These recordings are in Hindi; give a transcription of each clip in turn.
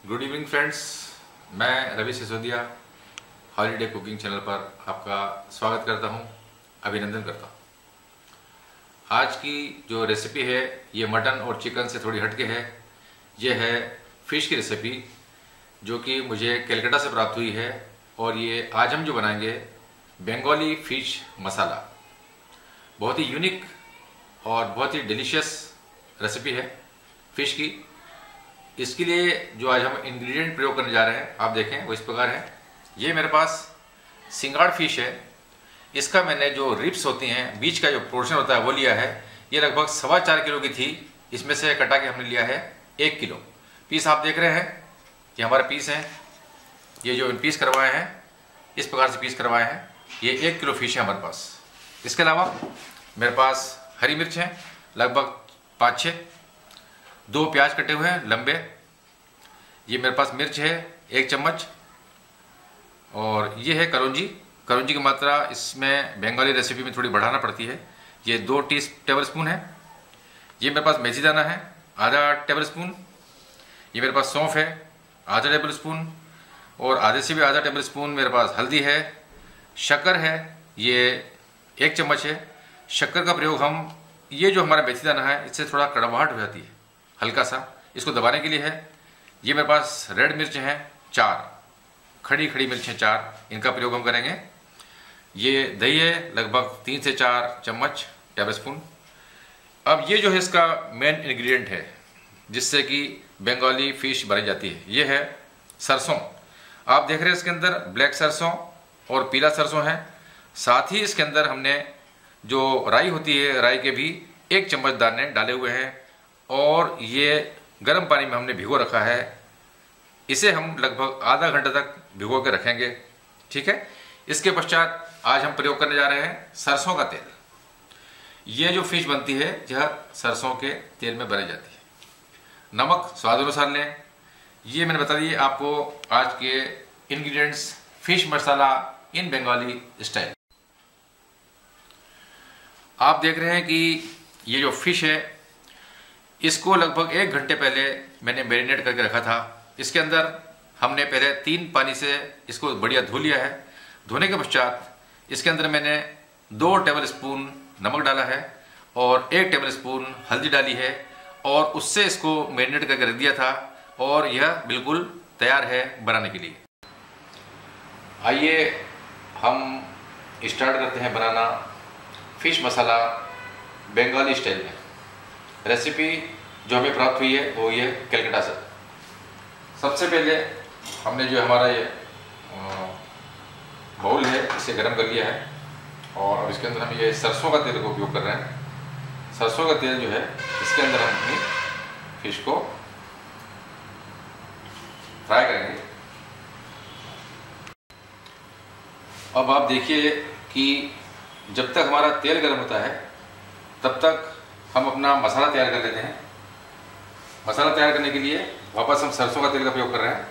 गुड इवनिंग फ्रेंड्स, मैं Ravi Sisodia holiday cooking channel पर आपका स्वागत करता हूं, अभिनंदन करता हूं। आज की जो रेसिपी है ये मटन और चिकन से थोड़ी हटके है। ये है फिश की रेसिपी जो कि मुझे कलकत्ता से प्राप्त हुई है और ये आज हम जो बनाएंगे बंगाली फिश मसाला। बहुत ही यूनिक और बहुत ही डिलीशियस रेसिपी है फिश की। इसके लिए जो आज हम इंग्रेडिएंट प्रयोग करने जा रहे हैं आप देखें वो इस प्रकार है। ये मेरे पास सिंगाड़ फिश है। इसका मैंने जो रिब्स होती हैं, बीच का जो पोर्शन होता है वो लिया है। ये लगभग 4.25 किलो की थी। इसमें से कटा के हमने लिया है 1 किलो। पीस आप देख रहे हैं कि हमारे पीस हैं। ये जो पीस करवाए हैं इस प्रकार से पीस करवाए हैं। ये 1 किलो फिश है हमारे पास। इसके अलावा मेरे पास हरी मिर्च हैं लगभग 5-6, 2 प्याज कटे हुए हैं लंबे। ये मेरे पास मिर्च है 1 चम्मच और ये है कलौंजी। कलौंजी की मात्रा इसमें बंगाली रेसिपी में थोड़ी बढ़ाना पड़ती है। ये 2 टेबल स्पून है। ये मेरे पास मेथी दाना है आधा टेबल स्पून। ये मेरे पास सौंफ है आधा टेबल स्पून और आधे से भी आधा टेबल स्पून मेरे पास हल्दी है। शक्कर है ये 1 चम्मच है। शक्कर का प्रयोग हम ये जो हमारा मेथी दाना है इससे थोड़ा कड़वाहट हो जाती है, हल्का सा इसको दबाने के लिए है। ये मेरे पास रेड मिर्च हैं 4, खड़ी मिर्चें 4, इनका प्रयोग हम करेंगे। ये दही है लगभग 3 से 4 चम्मच टेबल स्पून। अब ये जो है इसका मेन इंग्रेडिएंट है जिससे कि बंगाली फिश बनाई जाती है, ये है सरसों। आप देख रहे हैं इसके अंदर ब्लैक सरसों और पीला सरसों है। साथ ही इसके अंदर हमने जो राई होती है, राई के भी 1 चम्मच दाने डाले हुए हैं और ये गर्म पानी में हमने भिगो रखा है। इसे हम लगभग आधा घंटा तक भिगो के रखेंगे, ठीक है। इसके पश्चात आज हम प्रयोग करने जा रहे हैं सरसों का तेल। ये जो फिश बनती है यह सरसों के तेल में बनाई जाती है। नमक स्वाद अनुसार लें। ये मैंने बता दिए आपको आज के इंग्रेडिएंट्स फिश मसाला इन बंगाली स्टाइल। आप देख रहे हैं कि ये जो फिश है इसको लगभग 1 घंटे पहले मैंने मैरिनेट करके रखा था। इसके अंदर हमने पहले 3 पानी से इसको बढ़िया धो लिया है। धोने के पश्चात इसके अंदर मैंने 2 टेबल स्पून नमक डाला है और 1 टेबल स्पून हल्दी डाली है और उससे इसको मैरिनेट करके रख दिया था और यह बिल्कुल तैयार है बनाने के लिए। आइए हम स्टार्ट करते हैं बनाना फिश मसाला बंगाली स्टाइल में। रेसिपी जो हमें प्राप्त हुई है वो ये कलकत्ता से। सबसे पहले हमने जो हमारा ये बाउल है इसे गर्म कर लिया है और अब इसके अंदर हम ये सरसों का तेल का उपयोग कर रहे हैं। सरसों का तेल जो है इसके अंदर हम अपनी फिश को फ्राई करेंगे। अब आप देखिए कि जब तक हमारा तेल गर्म होता है तब तक हम अपना मसाला तैयार कर लेते हैं। मसाला तैयार करने के लिए वापस हम सरसों का तेल का प्रयोग कर रहे हैं।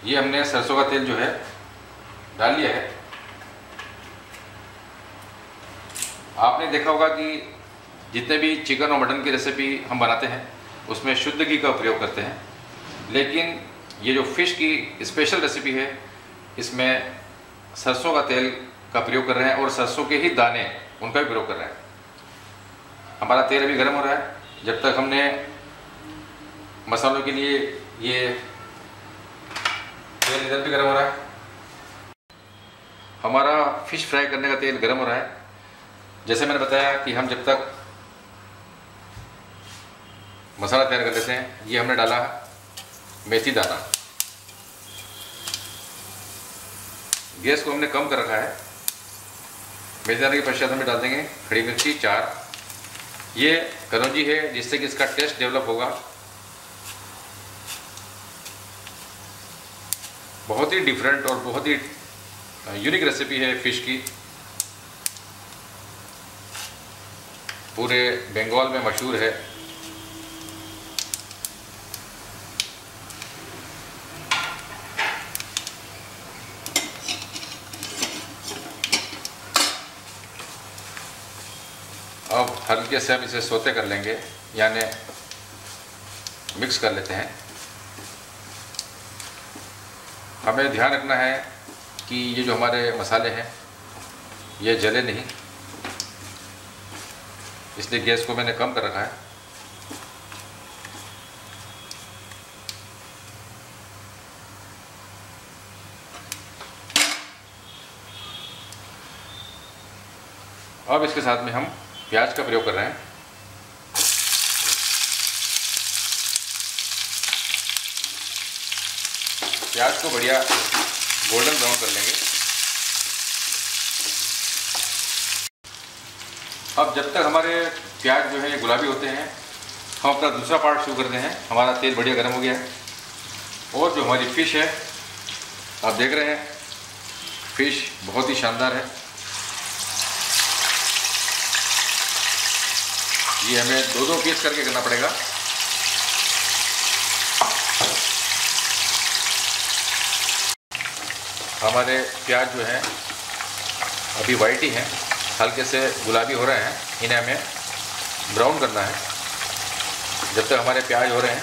ये हमने सरसों का तेल जो है डाल लिया है। आपने देखा होगा कि जितने भी चिकन और मटन की रेसिपी हम बनाते हैं उसमें शुद्ध घी का प्रयोग करते हैं, लेकिन ये जो फिश की स्पेशल रेसिपी है इसमें सरसों का तेल का प्रयोग कर रहे हैं और सरसों के ही दाने उनका भी प्रयोग कर रहे हैं। हमारा तेल अभी गर्म हो रहा है। जब तक हमने मसालों के लिए ये तेल इधर भी गर्म हो रहा है। हमारा फिश फ्राई करने का तेल गर्म हो रहा है। जैसे मैंने बताया कि हम जब तक मसाला तैयार कर लेते हैं, ये हमने डाला मेथी दाना। गैस को हमने कम कर रखा है। मेथी दाने के पश्चात हमें डाल देंगे खड़ी मिर्ची 4। ये कलौंजी है जिससे कि इसका टेस्ट डेवलप होगा। बहुत ही डिफरेंट और बहुत ही यूनिक रेसिपी है फिश की। पूरे बंगाल में मशहूर है। हल्के से हम इसे सोते कर लेंगे, यानी मिक्स कर लेते हैं। हमें ध्यान रखना है कि ये जो हमारे मसाले हैं ये जले नहीं, इसलिए गैस को मैंने कम कर रखा है। अब इसके साथ में हम प्याज का प्रयोग कर रहे हैं। प्याज को बढ़िया गोल्डन ब्राउन कर लेंगे। अब जब तक हमारे प्याज जो है ये गुलाबी होते हैं, हम अपना दूसरा पार्ट शुरू करते हैं। हमारा तेल बढ़िया गर्म हो गया है और जो हमारी फ़िश है आप देख रहे हैं, फ़िश बहुत ही शानदार है। ये हमें दो दो पीस करके करना पड़ेगा। हमारे प्याज जो है अभी वाइट ही हैं, हल्के से गुलाबी हो रहे हैं, इन्हें हमें ब्राउन करना है। जब तक हमारे प्याज हो रहे हैं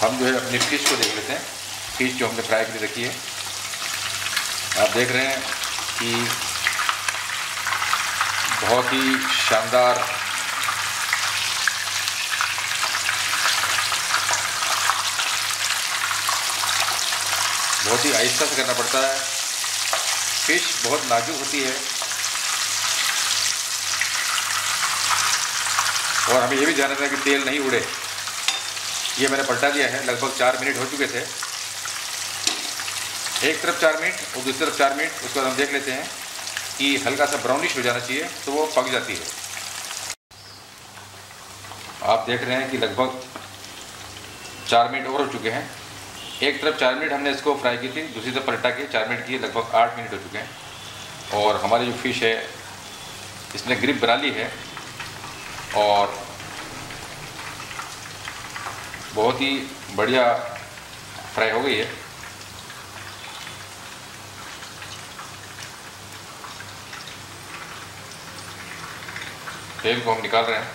हम जो है अपनी फ़िश को देख लेते हैं। फ़िश जो हमने फ्राई कर रखी है, आप देख रहे हैं कि बहुत ही शानदार बहुत ही आहिस्ता से करना पड़ता है। फ़िश बहुत नाजुक होती है और हमें ये भी ध्यान रखना है कि तेल नहीं उड़े। ये मैंने पलटा दिया है, लगभग 4 मिनट हो चुके थे। एक तरफ 4 मिनट और दूसरी तरफ 4 मिनट। उसके बाद हम देख लेते हैं कि हल्का सा ब्राउनिश हो जाना चाहिए तो वो पक जाती है। आप देख रहे हैं कि लगभग 4 मिनट और हो चुके हैं। एक तरफ 4 मिनट हमने इसको फ्राई की थी, दूसरी तरफ पलटा के 4 मिनट की, लगभग 8 मिनट हो चुके हैं। और हमारी जो फ़िश है इसने ग्रिप बना ली है और बहुत ही बढ़िया फ्राई हो गई है। तेल को हम निकाल रहे हैं।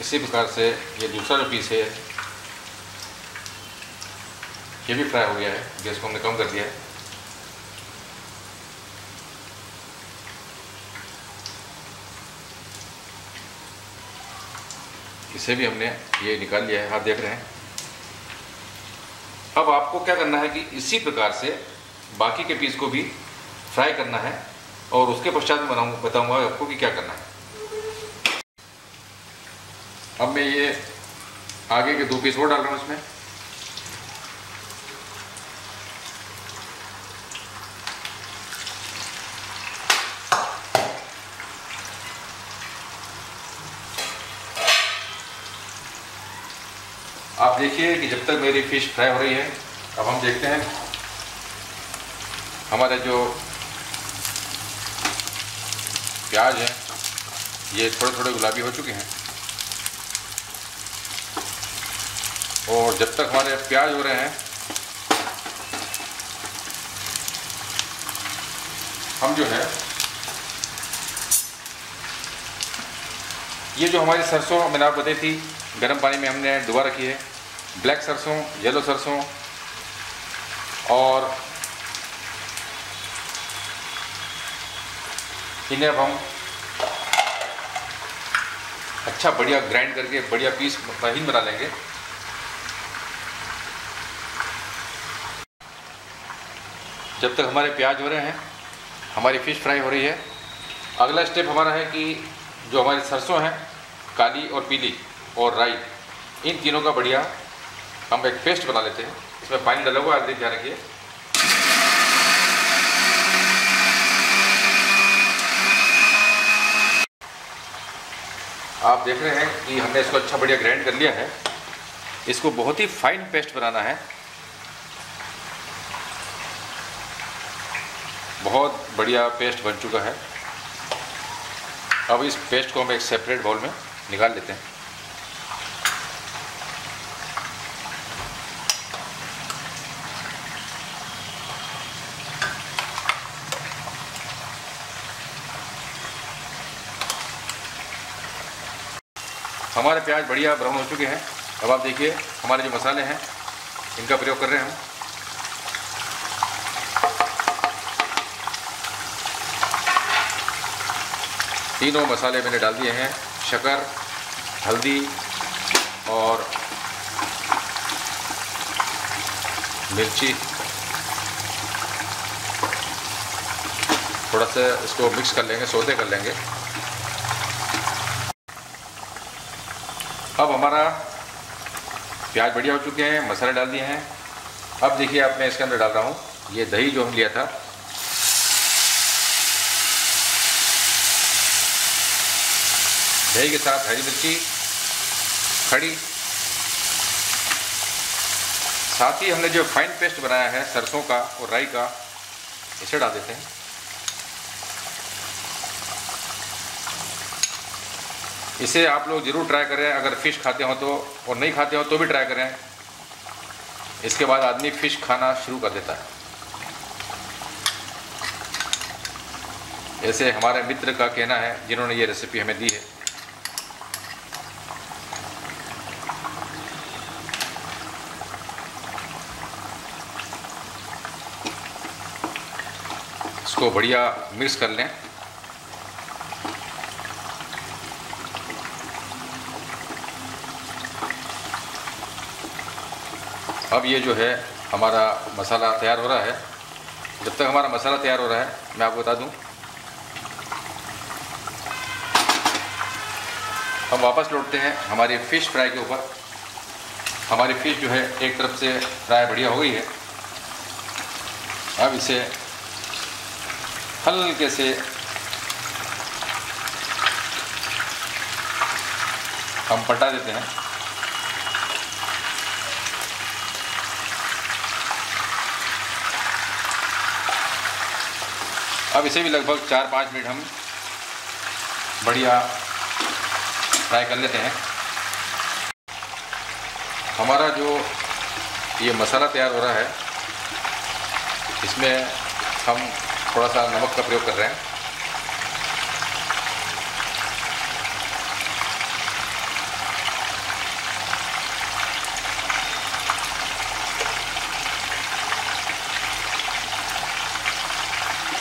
इसी प्रकार से ये दूसरा जो पीस है ये भी फ्राई हो गया है। गैस को हमने कम कर दिया है। इसे भी हमने ये निकाल लिया है, आप देख रहे हैं। अब आपको क्या करना है कि इसी प्रकार से बाकी के पीस को भी फ्राई करना है और उसके पश्चात मैं बताऊंगा आपको कि क्या करना है। अब मैं ये आगे के 2 पीस और डाल रहा हूँ इसमें। आप देखिए कि जब तक मेरी फ़िश फ्राई हो रही है, अब हम देखते हैं हमारे जो प्याज है ये थोड़े थोड़े गुलाबी हो चुके हैं। और जब तक हमारे प्याज हो रहे हैं हम जो है ये जो हमारी सरसों मैंने आपको बताई थी, गर्म पानी में हमने डुबा रखी है। ब्लैक सरसों, येलो सरसों और इन्हें अब हम अच्छा बढ़िया ग्राइंड करके बढ़िया पीस महीन बना लेंगे। जब तक हमारे प्याज हो रहे हैं हमारी फ़िश फ्राई हो रही है। अगला स्टेप हमारा है कि जो हमारी सरसों हैं काली और पीली और राई, इन तीनों का बढ़िया हम एक पेस्ट बना लेते हैं। इसमें पानी डाला हुआ है, ध्यान रखिए। आप देख रहे हैं कि हमने इसको अच्छा बढ़िया ग्राइंड कर लिया है। इसको बहुत ही फाइन पेस्ट बनाना है। बहुत बढ़िया पेस्ट बन चुका है। अब इस पेस्ट को हम एक सेपरेट बाउल में निकाल लेते हैं। हमारे प्याज बढ़िया ब्राउन हो चुके हैं। अब आप देखिए हमारे जो मसाले हैं इनका प्रयोग कर रहे हैं हम। तीनों मसाले मैंने डाल दिए हैं, शक्कर, हल्दी और मिर्ची। थोड़ा सा इसको मिक्स कर लेंगे, सौते कर लेंगे। अब हमारा प्याज बढ़िया हो चुके हैं, मसाले डाल दिए हैं। अब देखिए अब मैं इसके अंदर डाल रहा हूँ ये दही जो हम लिया था। दही के साथ हरी मिर्ची खड़ी, साथ ही हमने जो फाइन पेस्ट बनाया है सरसों का और राई का, इसे डाल देते हैं। इसे आप लोग ज़रूर ट्राई करें, अगर फ़िश खाते हो तो, और नहीं खाते हो तो भी ट्राई करें। इसके बाद आदमी फ़िश खाना शुरू कर देता है। ऐसे हमारे मित्र का कहना है जिन्होंने ये रेसिपी हमें दी है। इसको बढ़िया मिक्स कर लें। अब ये जो है हमारा मसाला तैयार हो रहा है। जब तक हमारा मसाला तैयार हो रहा है मैं आपको बता दूं, हम वापस लौटते हैं हमारी फ़िश फ्राई के ऊपर। हमारी फ़िश जो है एक तरफ से फ्राई बढ़िया हो गई है। अब इसे हल्के से हम पलटा देते हैं। अब इसे भी लगभग 4-5 मिनट हम बढ़िया फ्राई कर लेते हैं। हमारा जो ये मसाला तैयार हो रहा है इसमें हम थोड़ा सा नमक का प्रयोग कर रहे हैं।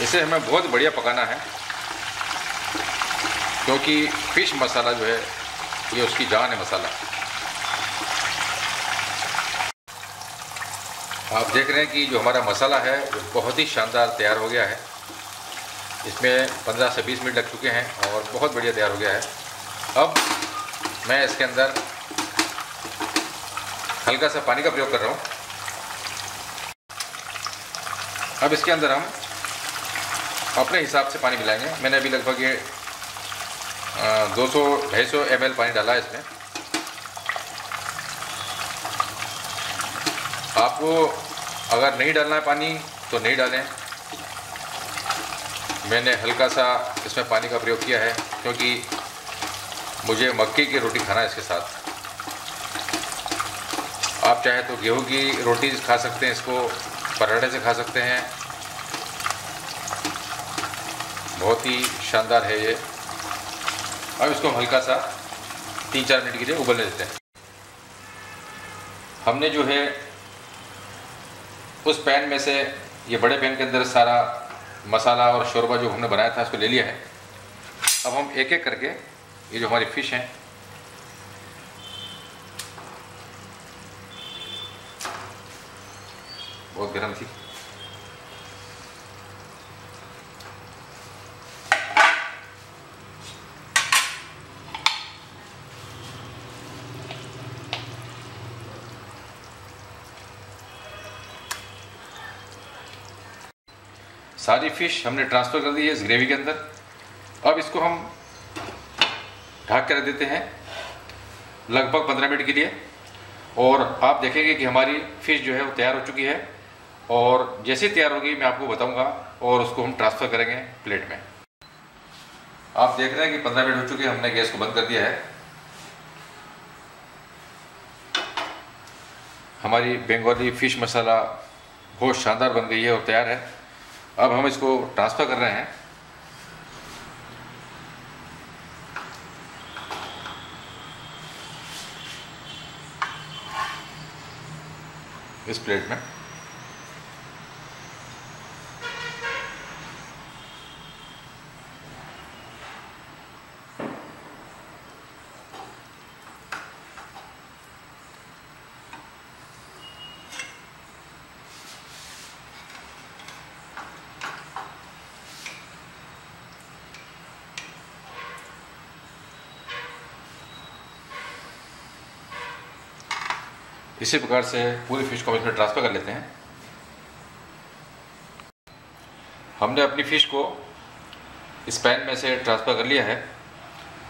इसे हमें बहुत बढ़िया पकाना है, क्योंकि फ़िश मसाला जो है ये उसकी जान है मसाला। आप देख रहे हैं कि जो हमारा मसाला है वो बहुत ही शानदार तैयार हो गया है। इसमें 15 से 20 मिनट लग चुके हैं और बहुत बढ़िया तैयार हो गया है। अब मैं इसके अंदर हल्का सा पानी का प्रयोग कर रहा हूँ। अब इसके अंदर हम अपने हिसाब से पानी मिलाएंगे। मैंने अभी लगभग ये 200-250 ml पानी डाला है इसमें। आपको अगर नहीं डालना है पानी तो नहीं डालें। मैंने हल्का सा इसमें पानी का प्रयोग किया है क्योंकि मुझे मक्के की रोटी खाना है इसके साथ। आप चाहे तो गेहूं की रोटी खा सकते हैं, इसको पराठे से खा सकते हैं। बहुत ही शानदार है ये। अब इसको हम हल्का सा 3-4 मिनट के लिए उबलने देते हैं। हमने जो है उस पैन में से, ये बड़े पैन के अंदर सारा मसाला और शोरबा जो हमने बनाया था इसको ले लिया है। अब हम एक एक करके ये जो हमारी फ़िश है बहुत गर्म थी, सारी फ़िश हमने ट्रांसफ़र कर दी है इस ग्रेवी के अंदर। अब इसको हम ढक कर रख देते हैं लगभग 15 मिनट के लिए। और आप देखेंगे कि हमारी फ़िश जो है वो तैयार हो चुकी है, और जैसे तैयार होगी मैं आपको बताऊंगा और उसको हम ट्रांसफ़र करेंगे प्लेट में। आप देख रहे हैं कि 15 मिनट हो चुके हैं, हमने गैस को बंद कर दिया है। हमारी बंगाली फ़िश मसाला बहुत शानदार बन गई है और तैयार है। अब हम इसको ट्रांसफ़र कर रहे हैं इस प्लेट में। इसी प्रकार से पूरी फ़िश को हम इसमें ट्रांसफ़र कर लेते हैं। हमने अपनी फ़िश को इस पैन में से ट्रांसफ़र कर लिया है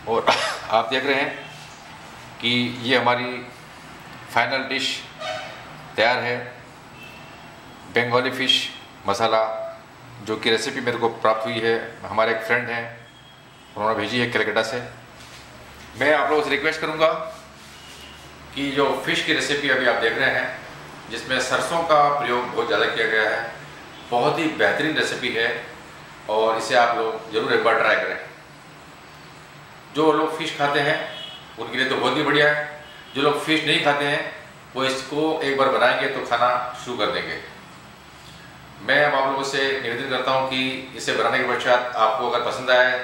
और आप देख रहे हैं कि ये हमारी फाइनल डिश तैयार है। बंगाली फ़िश मसाला, जो कि रेसिपी मेरे को प्राप्त हुई है, हमारे एक फ्रेंड हैं, उन्होंने भेजी है कलकत्ता से। मैं आप लोगों से रिक्वेस्ट करूँगा कि जो फ़िश की रेसिपी अभी आप देख रहे हैं, जिसमें सरसों का प्रयोग बहुत ज़्यादा किया गया है, बहुत ही बेहतरीन रेसिपी है और इसे आप लोग ज़रूर एक बार ट्राई करें। जो लोग फ़िश खाते हैं उनके लिए तो बहुत ही बढ़िया है, जो लोग फ़िश नहीं खाते हैं वो इसको एक बार बनाएंगे तो खाना शुरू कर देंगे। मैं अब आप लोगों से निवेदन करता हूँ कि इसे बनाने के पश्चात आपको अगर पसंद आए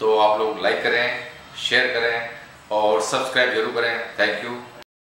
तो आप लोग लाइक करें, शेयर करें और सब्सक्राइब जरूर करें। Thank you.